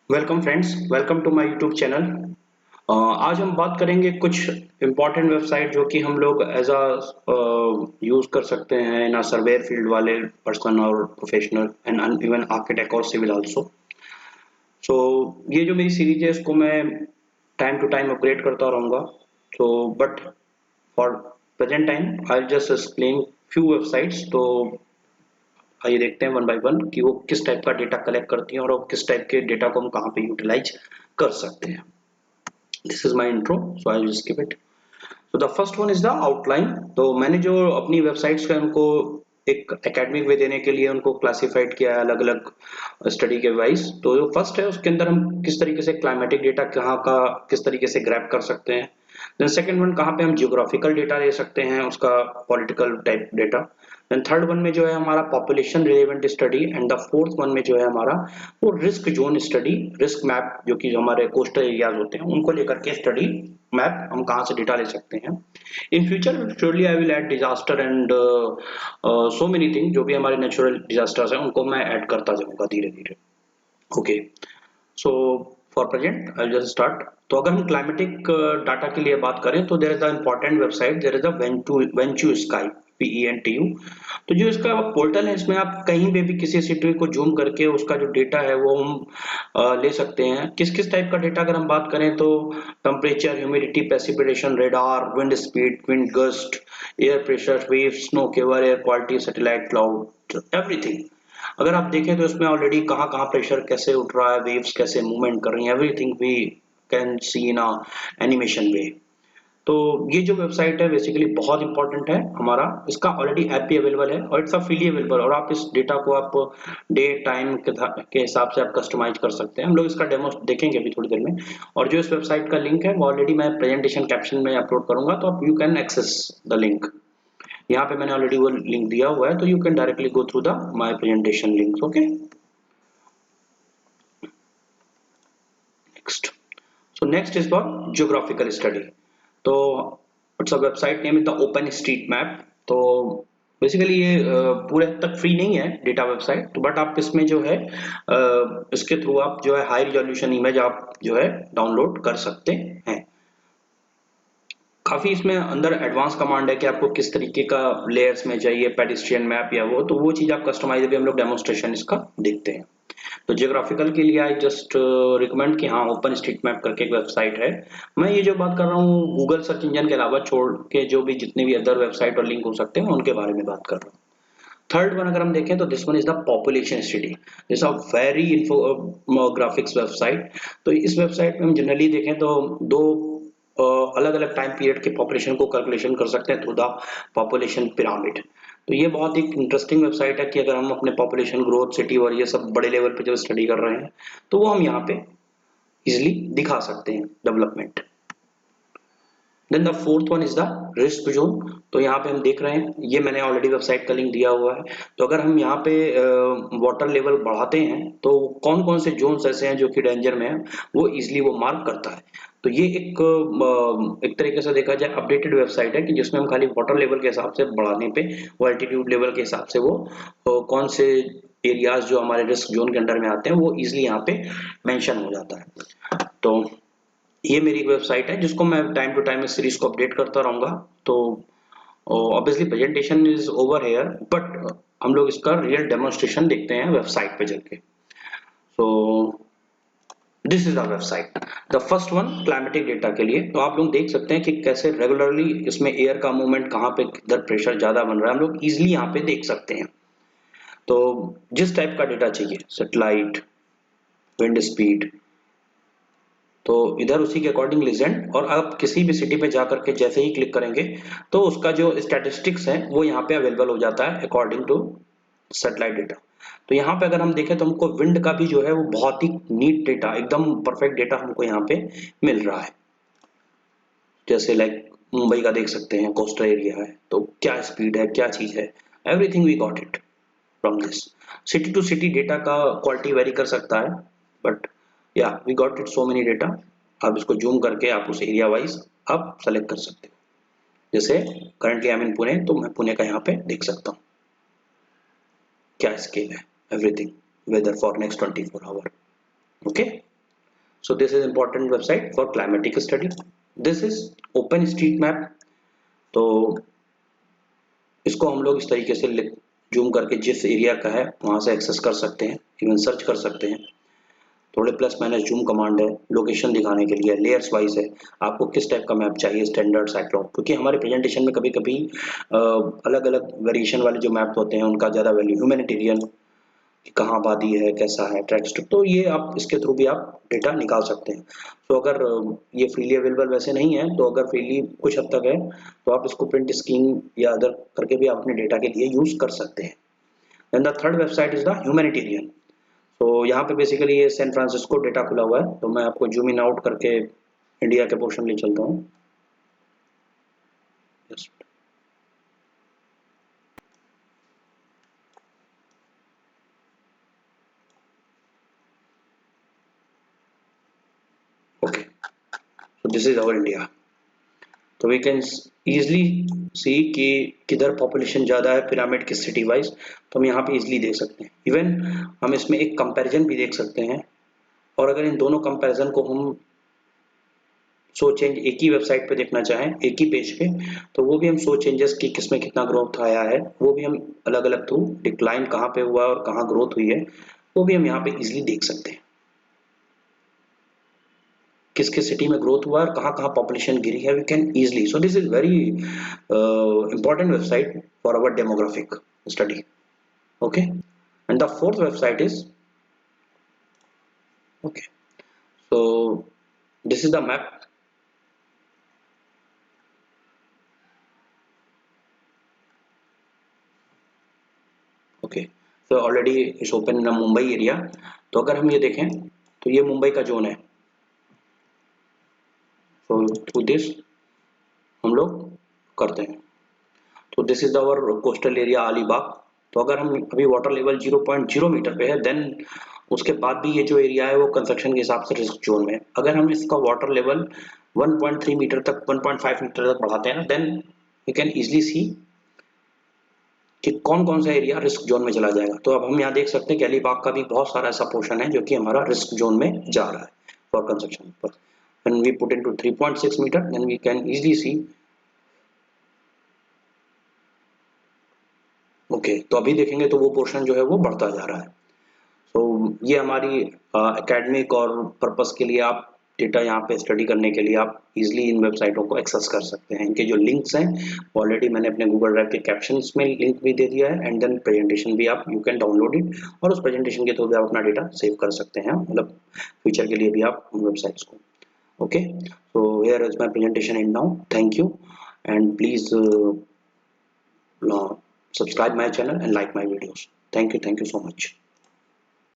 Welcome friends, welcome to my YouTube channel. आज हम बात करेंगे कुछ इम्पॉर्टेंट वेबसाइट जो कि हम लोग एज अ यूज़ कर सकते हैं ना, सर्वेयर फील्ड वाले पर्सन और प्रोफेशनल एंड इवन आर्किटेक्ट और सिविल आल्सो। सो ये जो मेरी सीरीज है इसको मैं टाइम टू टाइम अपग्रेड करता रहूँगा। So but for present time I just explain few websites. तो आइए देखते हैं वन बाय वन कि वो किस टाइप का डेटा कलेक्ट करती हैं और वो किस टाइप के डेटा को हम कहाँ पे यूटिलाइज कर सकते हैं। This is my intro, so I will skip it. तो the first one is the outline. तो मैंने जो अपनी वेबसाइट्स का उनको एक एकेडमिक वे देने के लिए उनको क्लासिफाइड किया है अलग अलग स्टडी के वाइज। तो जो फर्स्ट है उसके अंदर हम किस तरीके से क्लाइमेटिक डेटा कहाँ का किस तरीके से ग्रैब कर सकते हैं। देन सेकंड वन कहाँ पे हम जियोग्राफिकल डेटा ले सकते हैं, उसका political type data. Then third one में जो है हमारा population relevant study and the fourth one में जो है हमारा वो risk zone study, risk map, जो कि जो हमारे कोस्टल एरियाज होते हैं उनको लेकर के स्टडी मैप हम कहाँ से डेटा ले सकते हैं। In future surely I will add disaster and so many thing, जो भी हमारे नेचुरल डिजास्टर्स हैं उनको मैं ऐड करता जाऊंगा धीरे धीरे। Okay, so for present I just start. तो अगर हम क्लाइमेटिक डाटा के लिए बात करें तो there is the important website, there is the Ventusky, PENTU। तो जो इसका पोर्टल है इसमें आप कहीं पे भी किसी सिटी को जूम करके उसका जो डेटा है वो हम ले सकते हैं। किस किस टाइप का डेटा अगर हम बात करें तो temperature, humidity, precipitation, radar, wind speed, wind gust, air pressure, wave, snow cover, air quality, satellite cloud, everything. अगर आप देखें तो इसमें ऑलरेडी कहाँ कहाँ प्रेशर कैसे उठ रहा है, वेव्स कैसे मूवमेंट कर रही हैं, everything we can see in a animation way. तो ये जो वेबसाइट है बेसिकली बहुत इंपॉर्टेंट है हमारा। इसका ऑलरेडी ऐप भी अवेलेबल है और इट्स फ्रीली अवेलेबल, और आप इस डेटा को आप डे टाइम के हिसाब से आप कस्टमाइज कर सकते हैं। हम लोग इसका डेमो देखेंगे अभी थोड़ी देर में। और जो इस वेबसाइट का लिंक है वो ऑलरेडी मैं प्रेजेंटेशन कैप्शन में अपलोड करूंगा, तो आप you can access the link. यहाँ पे मैंने ऑलरेडी वो लिंक दिया हुआ है, तो you can directly go through the my presentation links. Okay, next. So next is for geographical study. तो it's a website name is the Open Street Map। तो बेसिकली ये पूरे हद तक फ्री नहीं है डेटा वेबसाइट, तो बट आप इसमें जो है इसके थ्रू आप जो है हाई रिजोल्यूशन इमेज आप जो है डाउनलोड कर सकते हैं। काफी इसमें अंदर एडवांस कमांड है कि आपको किस तरीके का लेयर्स में चाहिए, पेडिस्ट्रियन मैप या वो, तो वो चीज आप कस्टमाइज भी हम लोग डेमोस्ट्रेशन इसका देखते हैं। तो जियोग्राफिकल के लिए आई जस्ट रिकमेंड कि हाँ, ओपन स्ट्रीट मैप करके एक वेबसाइट है। मैं ये जो बात कर रहा हूँ गूगल सर्च इंजन के अलावा छोड़ के जो भी जितने भी अदर वेबसाइट और लिंक हो सकते हैं उनके बारे में बात कर रहा हूँ। थर्ड वन अगर हम देखें तो this one is the population study. This a very infographics website. तो इस वेबसाइट में हम जनरली देखें तो दो अलग अलग टाइम पीरियड के पॉपुलेशन को कैलकुलेशन कर सकते हैं थ्रू द पॉपुलेशन पिरामिड। तो ये बहुत ही इंटरेस्टिंग वेबसाइट है कि अगर हम अपने पॉपुलेशन ग्रोथ, सिटी और ये सब बड़े लेवल पे जब स्टडी कर रहे हैं तो वो हम यहाँ पे इजिली दिखा सकते हैं development. Then the fourth one is the risk zone. तो यहाँ पे हम देख रहे हैं, ये मैंने ऑलरेडी वेबसाइट का लिंक दिया हुआ है। तो अगर हम यहाँ पे वाटर लेवल बढ़ाते हैं तो कौन कौन से जोन्स ऐसे हैं जो कि डेंजर में हैं, वो इजिली वो मार्क करता है। तो ये एक तरीके से देखा जाए अपडेटेड वेबसाइट है कि जिसमें हम खाली वाटर लेवल के हिसाब से बढ़ाने पे, वो एल्टीट्यूड लेवल के हिसाब से वो कौन से एरियाज जो हमारे रिस्क जोन के अंडर में आते हैं वो इजिली यहाँ पे मेंशन हो जाता है। तो ये मेरी वेबसाइट है जिसको मैं टाइम टू टाइम इस सीरीज को अपडेट करता रहूंगा। तो obviously presentation is over here, but हम लोग इसका रियल डेमोन्स्ट्रेशन देखते हैं वेबसाइट पे चल के। सो this is the website. The first one climatic data के लिए, तो आप लोग देख सकते हैं कि कैसे रेगुलरली इसमें एयर का मूवमेंट कहाँ पे किधर प्रेशर ज्यादा बन रहा है हम लोग इजिली यहाँ पे देख सकते हैं। तो जिस टाइप का डेटा चाहिए, सैटेलाइट, विंड स्पीड, तो इधर उसी के अकॉर्डिंग लिजेंड, और आप किसी भी सिटी पे जाकर के जैसे ही क्लिक करेंगे तो उसका जो स्टैटिस्टिक्स है वो यहाँ पे अवेलेबल हो जाता है अकॉर्डिंग टू सैटेलाइट डेटा। तो यहाँ पे अगर हम देखें तो हमको विंड का भी जो है वो बहुत ही नीट डेटा, एकदम परफेक्ट डेटा हमको यहाँ पे मिल रहा है। जैसे लाइक मुंबई का देख सकते हैं, कोस्टल एरिया है, तो क्या स्पीड है, क्या चीज है, everything we got it from this. City to city data का क्वालिटी वेरी कर सकता है, बट या we got it so many data. आप इसको जूम करके आप उस एरिया वाइज आप सेलेक्ट कर सकते हो। जैसे करंटली आई एम इन पुणे, तो मैं पुणे का यहाँ पे देख सकता हूँ क्या स्केल है, everything, weather for next 24 hour. Okay, So this is important website for climatic study. This is OpenStreetMap. तो इसको हम लोग इस तरीके से जूम करके जिस एरिया का है वहां से एक्सेस कर सकते हैं, इवन सर्च कर सकते हैं। थोड़े प्लस माइनस जूम कमांड है, लोकेशन दिखाने के लिए, लेयर्स वाइज है, आपको किस टाइप का मैप चाहिए, स्टैंडर्ड, साइक्लोप, क्योंकि हमारे प्रेजेंटेशन में कभी कभी अलग अलग वेरिएशन वाले जो मैप होते हैं उनका ज़्यादा वैल्यू, ह्यूमैनिटेरियन, कहाँ आबादी है, कैसा है, ट्रैक्स, तो ये आप इसके थ्रू भी आप डेटा निकाल सकते हैं। तो अगर ये फ्रीली अवेलेबल वैसे नहीं है, तो अगर फ्रीली कुछ हद तक है तो आप इसको प्रिंट स्क्रीन या अदर करके भी आप अपने डेटा के लिए यूज कर सकते हैं। Then the third website is the humanitarian. तो यहाँ पे बेसिकली ये सैन फ्रांसिस्को डेटा खुला हुआ है, तो मैं आपको जूम इन आउट करके इंडिया के पोर्शन ले चलता हूँ। Okay, so this is our India. तो वी कैन इजिली सी कि किधर पॉपुलेशन ज़्यादा है पिरामिड की सिटी वाइज, तो हम यहाँ पे इजिली देख सकते हैं। इवन हम इसमें एक कंपैरिजन भी देख सकते हैं, और अगर इन दोनों कंपैरिजन को हम सो चेंज एक ही वेबसाइट पे देखना चाहें, एक ही पेज पे, तो वो भी हम सो चेंजेस की किसमें कितना ग्रोथ आया है वो भी हम अलग अलग थ्रू, डिक्लाइन कहाँ पे हुआ है और कहाँ ग्रोथ हुई है वो भी हम यहाँ पे इजिली देख सकते हैं। किस किस सिटी में ग्रोथ हुआ है और कहाँ कहाँ पॉपुलेशन गिरी है, we can easily, so this is very important website for our demographic study. Okay, and the fourth website is, okay, so this is the map. Okay, so already it's open in the Mumbai area. तो अगर हम ये देखें तो ये मुंबई का zone है, so through this हम लोग करते हैं। तो this is our coastal area Alibag. तो अगर हम अभी वाटर लेवल 0.0 मीटर पे है, देन उसके बाद भी ये जो एरिया है वो कंस्ट्रक्शन के हिसाब से रिस्क जोन में है। अगर हम इसका वाटर लेवल 1.3 मीटर तक, 1.5 मीटर तक बढ़ाते हैं ना, then we can easily see कि कौन कौन सा एरिया रिस्क जोन में चला जाएगा। तो अब हम यहाँ देख सकते हैं कि अलीबाग का भी बहुत सारा ऐसा पोर्शन है जो कि हमारा रिस्क जोन में जा रहा है for construction. When we put into 3.6 meter, then we can easily see, okay, तो अभी देखेंगे तो वो पोर्शन जो है वो बढ़ता जा रहा है। तो ये हमारी एकेडमिक और पर्पस के लिए, आप डेटा यहाँ पे स्टडी करने के लिए आप इजीली इन वेबसाइटों को एक्सेस कर सकते हैं। इनके जो लिंक्स हैं ऑलरेडी मैंने अपने गूगल ड्राइव के कैप्शंस में लिंक भी दे दिया है, एंड देन प्रेजेंटेशन भी आप यू कैन डाउनलोड इट, और उस प्रेजेंटेशन के थ्रू भी आप अपना डेटा सेव कर सकते हैं, मतलब फ्यूचर के लिए भी आप उन वेबसाइट्स को। Okay, so here is my presentation and now, thank you, and please subscribe my channel and like my videos. Thank you so much.